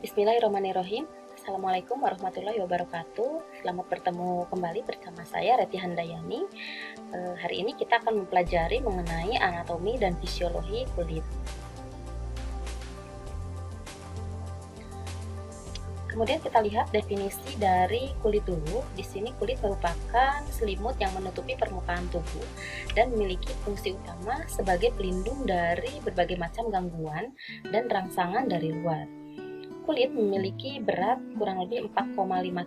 Bismillahirrahmanirrahim. Assalamualaikum warahmatullahi wabarakatuh. Selamat bertemu kembali bersama saya Reti Handayani. Hari ini kita akan mempelajari mengenai anatomi dan fisiologi kulit. Kemudian kita lihat definisi dari kulit dulu. Di sini kulit merupakan selimut yang menutupi permukaan tubuh dan memiliki fungsi utama sebagai pelindung dari berbagai macam gangguan dan rangsangan dari luar. Kulit memiliki berat kurang lebih 4,5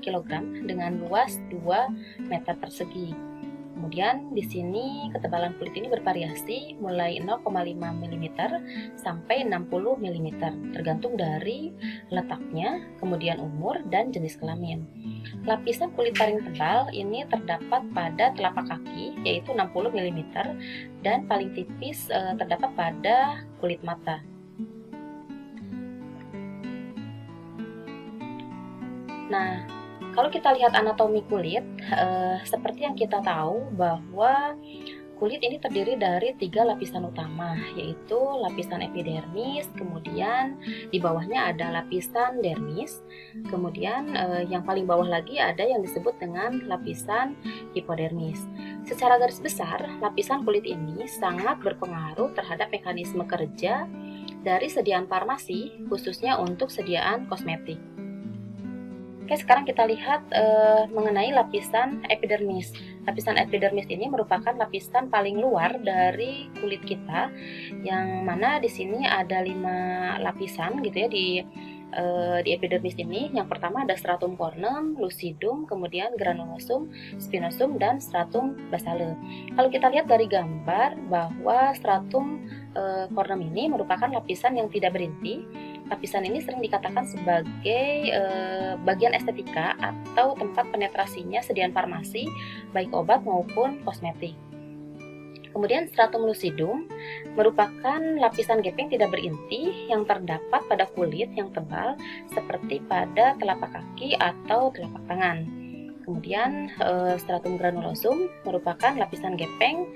kg dengan luas 2 meter persegi. Kemudian di sini ketebalan kulit ini bervariasi mulai 0,5 mm sampai 60 mm, tergantung dari letaknya, kemudian umur dan jenis kelamin. Lapisan kulit paling tebal ini terdapat pada telapak kaki, yaitu 60 mm, dan paling tipis terdapat pada kulit mata. Nah, kalau kita lihat anatomi kulit, seperti yang kita tahu bahwa kulit ini terdiri dari 3 lapisan utama, yaitu lapisan epidermis, kemudian di bawahnya ada lapisan dermis, kemudian yang paling bawah lagi ada yang disebut dengan lapisan hipodermis. Secara garis besar, lapisan kulit ini sangat berpengaruh terhadap mekanisme kerja dari sediaan farmasi, khususnya untuk sediaan kosmetik. Oke, sekarang kita lihat mengenai lapisan epidermis. Lapisan epidermis ini merupakan lapisan paling luar dari kulit kita, yang mana di sini ada 5 lapisan gitu ya di epidermis ini. Yang pertama ada stratum corneum, lucidum, kemudian granulosum, spinosum, dan stratum basale. Kalau kita lihat dari gambar bahwa stratum corneum ini merupakan lapisan yang tidak berinti. Lapisan ini sering dikatakan sebagai bagian estetika atau tempat penetrasinya sediaan farmasi, baik obat maupun kosmetik. Kemudian stratum lucidum merupakan lapisan gepeng tidak berinti yang terdapat pada kulit yang tebal seperti pada telapak kaki atau telapak tangan. Kemudian stratum granulosum merupakan lapisan gepeng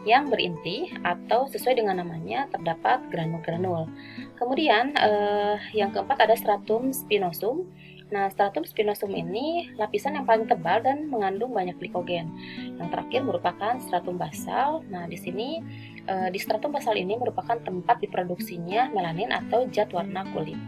yang berinti atau sesuai dengan namanya terdapat granul-granul. Kemudian yang keempat ada stratum spinosum. Nah, stratum spinosum ini lapisan yang paling tebal dan mengandung banyak glikogen. Yang terakhir merupakan stratum basal. Nah, di sini di stratum basal ini merupakan tempat diproduksinya melanin atau zat warna kulit.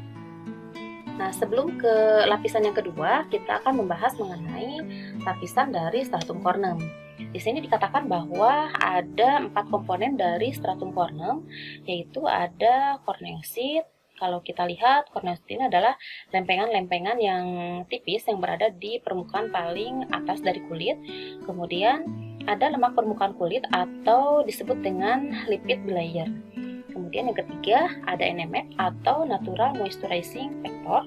Nah, sebelum ke lapisan yang kedua, kita akan membahas mengenai lapisan dari stratum corneum. Di sini dikatakan bahwa ada 4 komponen dari stratum corneum, yaitu ada korneosit. Kalau kita lihat, korneosit ini adalah lempengan-lempengan yang tipis yang berada di permukaan paling atas dari kulit. Kemudian ada lemak permukaan kulit atau disebut dengan lipid bilayer. Kemudian yang ketiga ada NMF atau Natural Moisturizing Factor,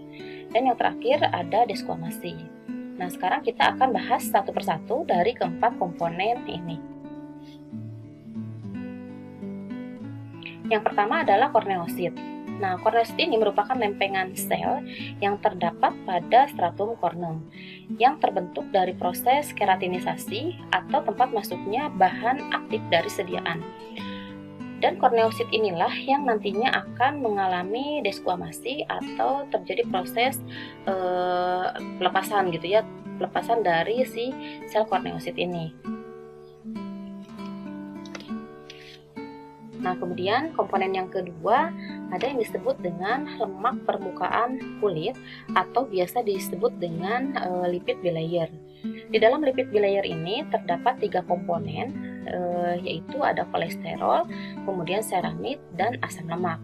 dan yang terakhir ada desquamasi. Nah, sekarang kita akan bahas satu persatu dari keempat komponen ini. Yang pertama adalah korneosit. Nah, korneosit ini merupakan lempengan sel yang terdapat pada stratum corneum yang terbentuk dari proses keratinisasi atau tempat masuknya bahan aktif dari sediaan. Dan korneosit inilah yang nantinya akan mengalami desquamasi atau terjadi proses pelepasan gitu ya, pelepasan dari si sel korneosit ini. Nah, kemudian komponen yang kedua ada yang disebut dengan lemak permukaan kulit atau biasa disebut dengan lipid bilayer. Di dalam lipid bilayer ini terdapat 3 komponen, yaitu ada kolesterol, kemudian seramid, dan asam lemak.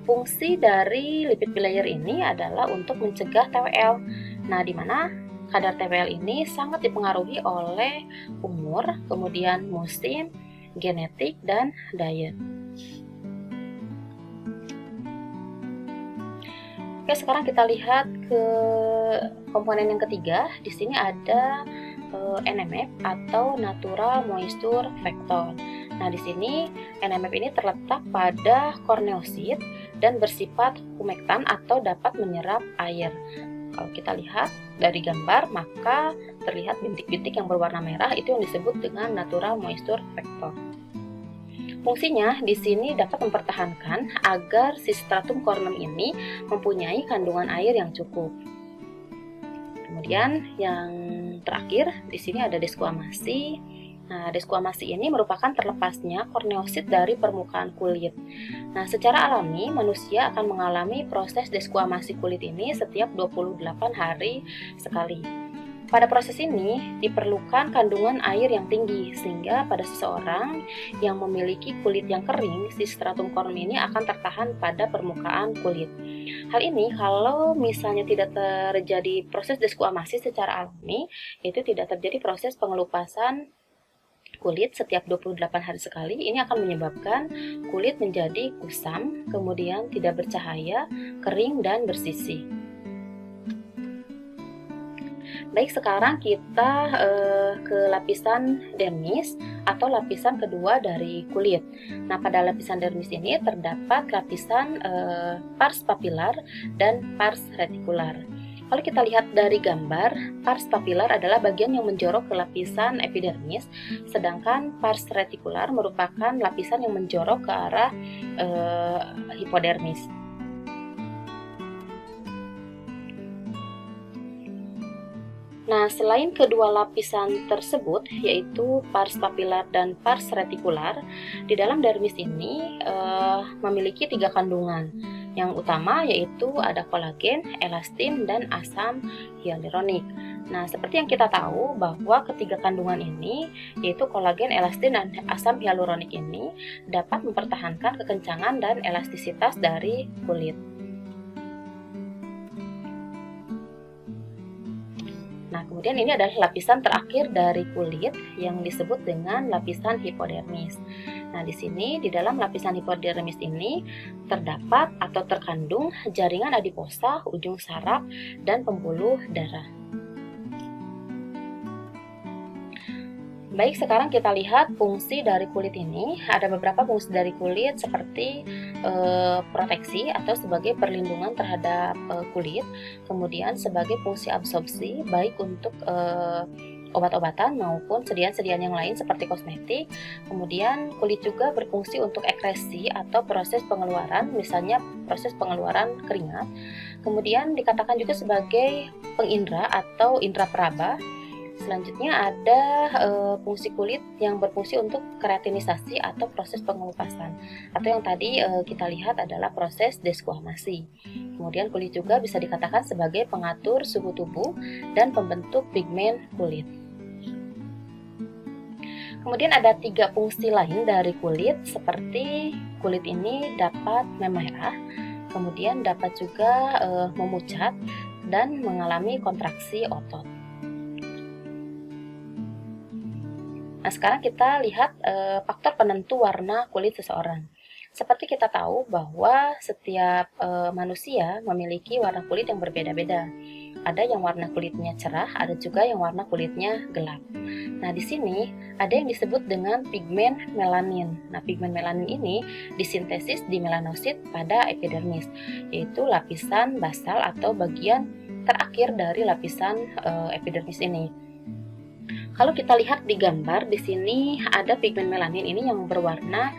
Fungsi dari lipid bilayer ini adalah untuk mencegah TWL. Nah, di mana kadar TWL ini sangat dipengaruhi oleh umur, kemudian musim, genetik, dan diet. Oke, sekarang kita lihat ke komponen yang ketiga. Di sini ada NMF atau Natural Moisture Factor. Nah, di sini NMF ini terletak pada korneosit dan bersifat humektan atau dapat menyerap air. Kalau kita lihat dari gambar, maka terlihat bintik-bintik yang berwarna merah, itu yang disebut dengan Natural Moisture Factor. Fungsinya di sini dapat mempertahankan agar si stratum corneum ini mempunyai kandungan air yang cukup. Kemudian yang terakhir di sini ada desquamasi. Nah, desquamasi ini merupakan terlepasnya korneosit dari permukaan kulit. Nah, secara alami manusia akan mengalami proses desquamasi kulit ini setiap 28 hari sekali. Pada proses ini diperlukan kandungan air yang tinggi, sehingga pada seseorang yang memiliki kulit yang kering, si stratum corneum ini akan tertahan pada permukaan kulit. Hal ini kalau misalnya tidak terjadi proses desquamasi secara alami, itu tidak terjadi proses pengelupasan kulit setiap 28 hari sekali. Ini akan menyebabkan kulit menjadi kusam, kemudian tidak bercahaya, kering, dan bersisih. Baik, sekarang kita ke lapisan dermis atau lapisan kedua dari kulit. Nah, pada lapisan dermis ini terdapat lapisan pars papilar dan pars retikular. Kalau kita lihat dari gambar, pars papilar adalah bagian yang menjorok ke lapisan epidermis, sedangkan pars retikular merupakan lapisan yang menjorok ke arah hipodermis. Nah, selain kedua lapisan tersebut, yaitu pars papilar dan pars retikular, di dalam dermis ini memiliki 3 kandungan. Yang utama yaitu ada kolagen, elastin, dan asam hyaluronik. Nah, seperti yang kita tahu bahwa ketiga kandungan ini, yaitu kolagen, elastin, dan asam hyaluronik ini dapat mempertahankan kekencangan dan elastisitas dari kulit. Nah, kemudian ini adalah lapisan terakhir dari kulit yang disebut dengan lapisan hipodermis. Nah, di sini di dalam lapisan hipodermis ini terdapat atau terkandung jaringan adiposa, ujung saraf, dan pembuluh darah. Baik, sekarang kita lihat fungsi dari kulit ini. Ada beberapa fungsi dari kulit seperti proteksi atau sebagai perlindungan terhadap kulit, kemudian sebagai fungsi absorpsi baik untuk obat-obatan maupun sediaan-sediaan yang lain seperti kosmetik. Kemudian kulit juga berfungsi untuk ekresi atau proses pengeluaran, misalnya proses pengeluaran keringat. Kemudian dikatakan juga sebagai pengindra atau indra peraba. Selanjutnya ada fungsi kulit yang berfungsi untuk keratinisasi atau proses pengelupasan, atau yang tadi kita lihat adalah proses desquamasi. Kemudian kulit juga bisa dikatakan sebagai pengatur suhu tubuh dan pembentuk pigmen kulit. Kemudian ada 3 fungsi lain dari kulit, seperti kulit ini dapat memerah, kemudian dapat juga memucat dan mengalami kontraksi otot. Nah, sekarang kita lihat faktor penentu warna kulit seseorang. Seperti kita tahu bahwa setiap manusia memiliki warna kulit yang berbeda-beda. Ada yang warna kulitnya cerah, ada juga yang warna kulitnya gelap. Nah, di sini ada yang disebut dengan pigmen melanin. Nah, pigmen melanin ini disintesis di melanosit pada epidermis, yaitu lapisan basal atau bagian terakhir dari lapisan epidermis ini. Kalau kita lihat di gambar, di sini ada pigmen melanin ini yang berwarna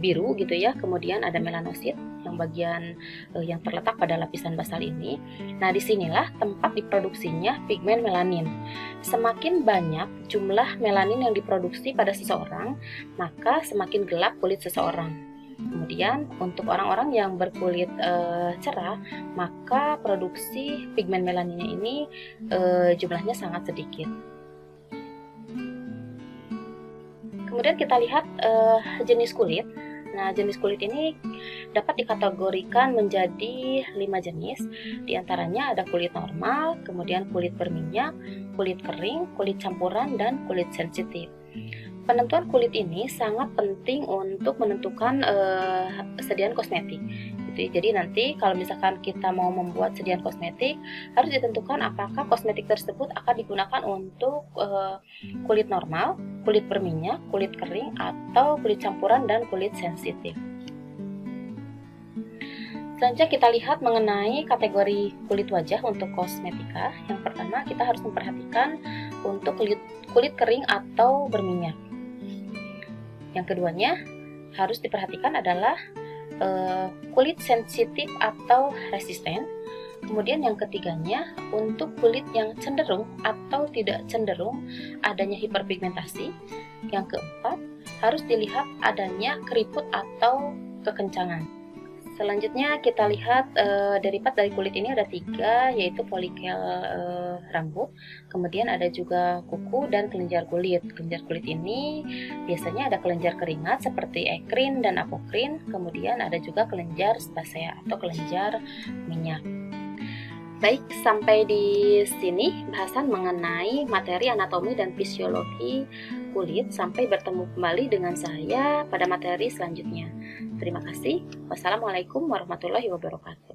biru gitu ya. Kemudian ada melanosit yang bagian yang terletak pada lapisan basal ini. Nah, disinilah tempat diproduksinya pigmen melanin. Semakin banyak jumlah melanin yang diproduksi pada seseorang, maka semakin gelap kulit seseorang. Kemudian untuk orang-orang yang berkulit cerah, maka produksi pigmen melaninnya ini jumlahnya sangat sedikit. Kemudian kita lihat jenis kulit. Nah, jenis kulit ini dapat dikategorikan menjadi 5 jenis. Di antaranya ada kulit normal, kemudian kulit berminyak, kulit kering, kulit campuran, dan kulit sensitif. Penentuan kulit ini sangat penting untuk menentukan sediaan kosmetik. Jadi nanti kalau misalkan kita mau membuat sediaan kosmetik, harus ditentukan apakah kosmetik tersebut akan digunakan untuk kulit normal, kulit berminyak, kulit kering, atau kulit campuran, dan kulit sensitif. Selanjutnya kita lihat mengenai kategori kulit wajah untuk kosmetika. Yang pertama, kita harus memperhatikan untuk kulit kering atau berminyak. Yang keduanya harus diperhatikan adalah kulit sensitif atau resisten. Kemudian yang ketiganya, untuk kulit yang cenderung atau tidak cenderung adanya hiperpigmentasi. Yang keempat, harus dilihat adanya keriput atau kekencangan. Selanjutnya kita lihat derivat dari kulit ini ada 3, yaitu folikel rambut, kemudian ada juga kuku dan kelenjar kulit. Kelenjar kulit ini biasanya ada kelenjar keringat seperti ekrin dan apokrin, kemudian ada juga kelenjar sebasea atau kelenjar minyak. Baik, sampai di sini bahasan mengenai materi anatomi dan fisiologi kulit. Sampai bertemu kembali dengan saya pada materi selanjutnya. Terima kasih. Wassalamualaikum warahmatullahi wabarakatuh.